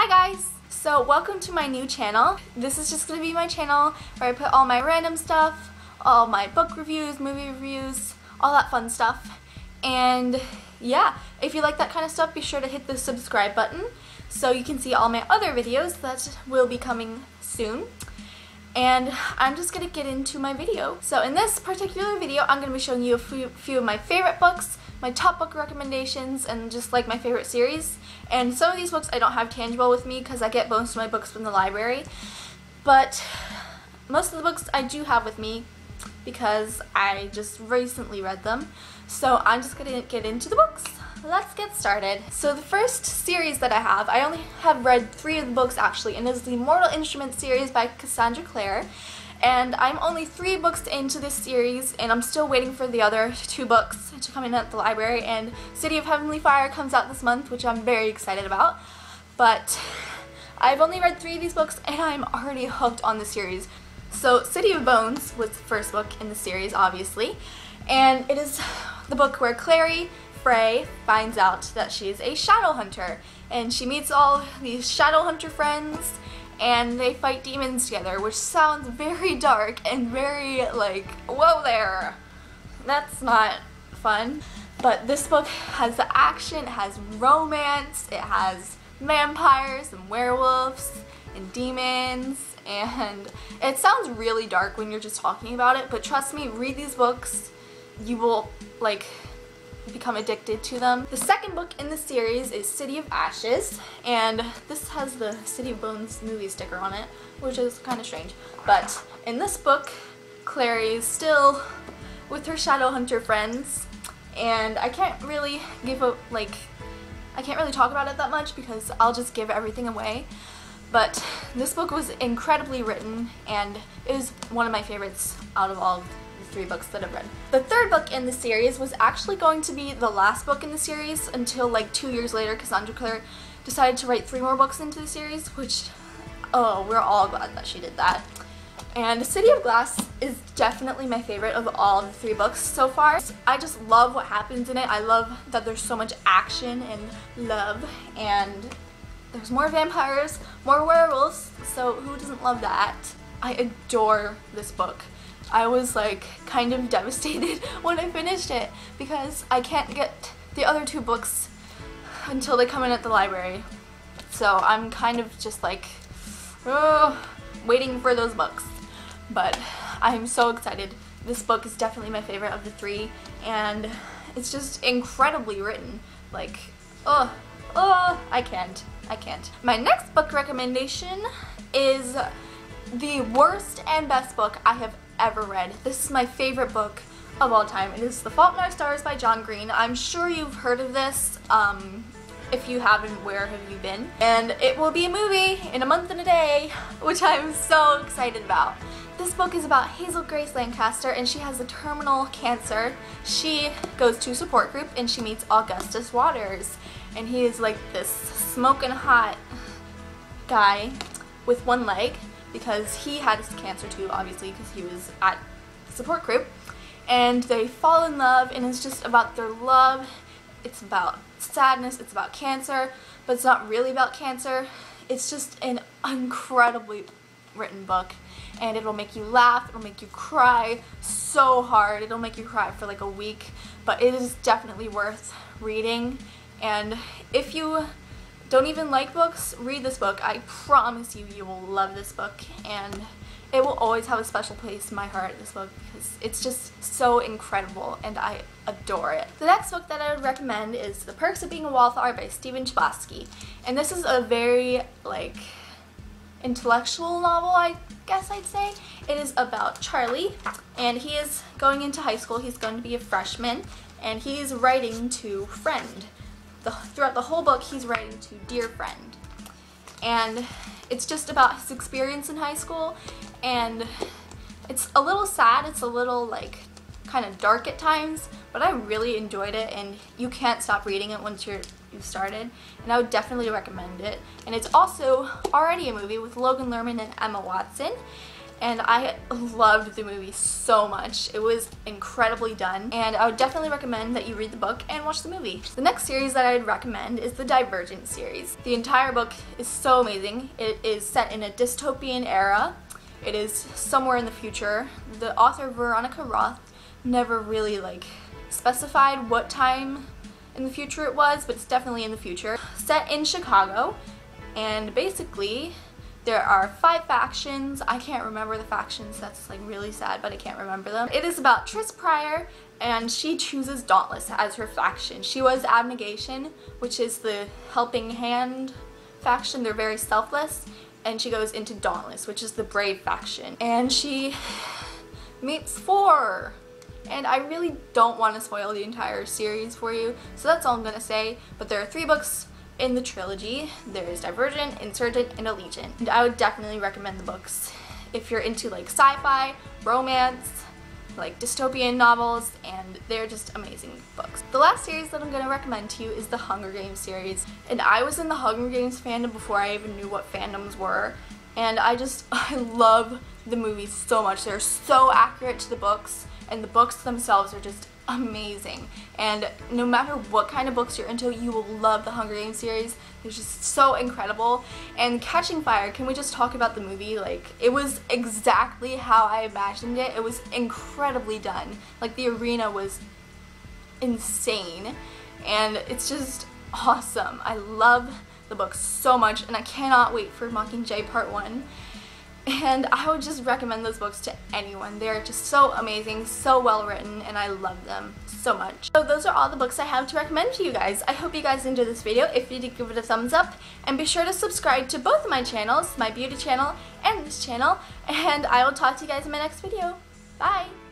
Hi guys! So welcome to my new channel. This is just going to be my channel where I put all my random stuff, all my book reviews, movie reviews, all that fun stuff. And yeah, if you like that kind of stuff, be sure to hit the subscribe button so you can see all my other videos that will be coming soon. And I'm just going to get into my video. So in this particular video, I'm going to be showing you a few of my favorite books, my top book recommendations, and just like my favorite series. And some of these books I don't have tangible with me because I get most of my books from the library. But most of the books I do have with me because I just recently read them. So I'm just going to get into the books. Let's get started. So the first series that I only have read 3 of the books actually, and it is the Mortal Instruments series by Cassandra Clare. And I'm only 3 books into this series, and I'm still waiting for the other 2 books to come in at the library, and City of Heavenly Fire comes out this month, which I'm very excited about. But I've only read 3 of these books, and I'm already hooked on the series. So City of Bones was the first book in the series, obviously, and it is the book where Clare finds out that she's a shadow hunter, and she meets all these shadow hunter friends, and they fight demons together, which sounds very dark and very like, whoa there, that's not fun. But this book has the action, it has romance, it has vampires and werewolves and demons, and it sounds really dark when you're just talking about it, but trust me, read these books, you will like become addicted to them. The second book in the series is City of Ashes, and this has the City of Bones movie sticker on it, which is kind of strange. But in this book, Clare is still with her shadow hunter friends, and I can't really I can't really talk about it that much because I'll just give everything away. But this book was incredibly written, and it is one of my favorites out of all of 3 books that I've read. The third book in the series was actually going to be the last book in the series until like 2 years later Cassandra Clare decided to write 3 more books into the series, which, oh, we're all glad that she did that. And City of Glass is definitely my favorite of all of the 3 books so far. I just love what happens in it. I love that there's so much action and love, and there's more vampires, more werewolves, so who doesn't love that? I adore this book. I was like kind of devastated when I finished it because I can't get the other 2 books until they come in at the library. So I'm kind of just like waiting for those books. But I'm so excited. This book is definitely my favorite of the 3, and it's just incredibly written. Like, I can't. My next book recommendation is the worst and best book I have ever read. This is my favorite book of all time. It is The Faulkner Stars by John Green. I'm sure you've heard of this. If you haven't, where have you been? And it will be a movie in a month and a day, which I'm so excited about. This book is about Hazel Grace Lancaster, and she has a terminal cancer. She goes to a support group and she meets Augustus Waters, and he is like this smoking hot guy with 1 leg, because he had cancer too, obviously, because he was at the support group. And they fall in love, and it's just about their love. It's about sadness, it's about cancer, but it's not really about cancer. It's just an incredibly written book, and it'll make you laugh, it'll make you cry so hard, it'll make you cry for like a week, but it is definitely worth reading. And if you don't even like books, read this book. I promise you, you will love this book, and it will always have a special place in my heart, this book, because it's just so incredible, and I adore it. The next book that I would recommend is The Perks of Being a Wallflower by Stephen Chbosky, and this is a very, like, intellectual novel, I guess I'd say. It is about Charlie, and he is going into high school. He's going to be a freshman, and he's writing to Friend. Throughout the whole book, he's writing to Dear Friend, and it's just about his experience in high school, and it's a little sad, it's a little like kind of dark at times, but I really enjoyed it, and you can't stop reading it once you've started, and I would definitely recommend it. And it's also already a movie with Logan Lerman and Emma Watson, and I loved the movie so much. It was incredibly done, and I would definitely recommend that you read the book and watch the movie. The next series that I'd recommend is the Divergent series. The entire book is so amazing. It is set in a dystopian era. It is somewhere in the future. The author, Veronica Roth, never really specified what time in the future it was, but it's definitely in the future. Set in Chicago, and basically there are 5 factions. I can't remember the factions, that's really sad, but I can't remember them. It is about Tris Pryor, and she chooses Dauntless as her faction. She was Abnegation, which is the helping hand faction. They're very selfless, and she goes into Dauntless, which is the brave faction. And she meets 4. And I really don't want to spoil the entire series for you, so that's all I'm going to say. But there are 3 books in the trilogy. There's Divergent, Insurgent, and Allegiant. And I would definitely recommend the books if you're into sci-fi, romance, dystopian novels, and they're just amazing books. The last series that I'm going to recommend to you is the Hunger Games series. And I was in the Hunger Games fandom before I even knew what fandoms were. And I love the movies so much. They're so accurate to the books, and the books themselves are just amazing. And no matter what kind of books you're into, you will love the Hunger Games series. They're just so incredible. And Catching Fire, can we just talk about the movie? It was exactly how I imagined it. It was incredibly done. The arena was insane, and it's just awesome. I love the book so much, and I cannot wait for Mockingjay Part 1. And I would just recommend those books to anyone. They're just so amazing, so well written, and I love them so much. So those are all the books I have to recommend to you guys. I hope you guys enjoyed this video. If you did, give it a thumbs up, and be sure to subscribe to both of my channels, my beauty channel and this channel, and I will talk to you guys in my next video. Bye!